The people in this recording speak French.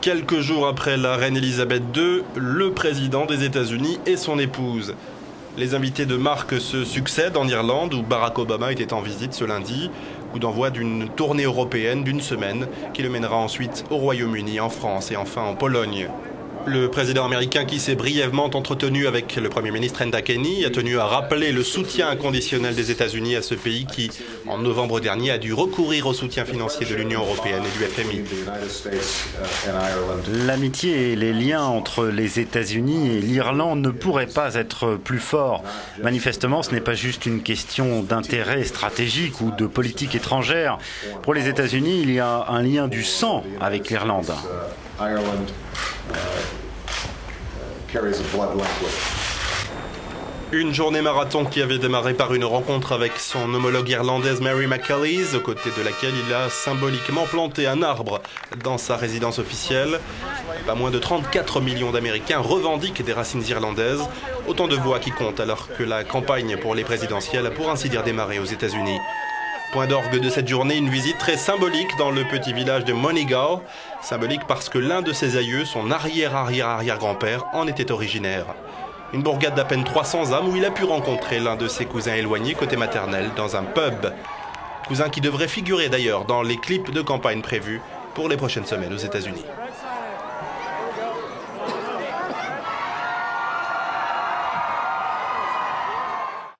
Quelques jours après la reine Elisabeth II, le président des États-Unis et son épouse. Les invités de marque se succèdent en Irlande, où Barack Obama était en visite ce lundi, coup d'envoi d'une tournée européenne d'une semaine qui le mènera ensuite au Royaume-Uni, en France et enfin en Pologne. Le président américain, qui s'est brièvement entretenu avec le Premier ministre Enda Kenny, a tenu à rappeler le soutien inconditionnel des États-Unis à ce pays qui, en novembre dernier, a dû recourir au soutien financier de l'Union européenne et du FMI. L'amitié et les liens entre les États-Unis et l'Irlande ne pourraient pas être plus forts. Manifestement, ce n'est pas juste une question d'intérêt stratégique ou de politique étrangère. Pour les États-Unis, il y a un lien du sang avec l'Irlande. Une journée marathon qui avait démarré par une rencontre avec son homologue irlandaise Mary McAleese, aux côtés de laquelle il a symboliquement planté un arbre dans sa résidence officielle. Pas moins de 34 millions d'Américains revendiquent des racines irlandaises, autant de voix qui comptent alors que la campagne pour les présidentielles a pour ainsi dire démarré aux États-Unis. Point d'orgue de cette journée, une visite très symbolique dans le petit village de Moneygall. Symbolique parce que l'un de ses aïeux, son arrière-arrière-arrière-grand-père, en était originaire. Une bourgade d'à peine 300 âmes où il a pu rencontrer l'un de ses cousins éloignés côté maternel dans un pub. Cousin qui devrait figurer d'ailleurs dans les clips de campagne prévus pour les prochaines semaines aux États-Unis.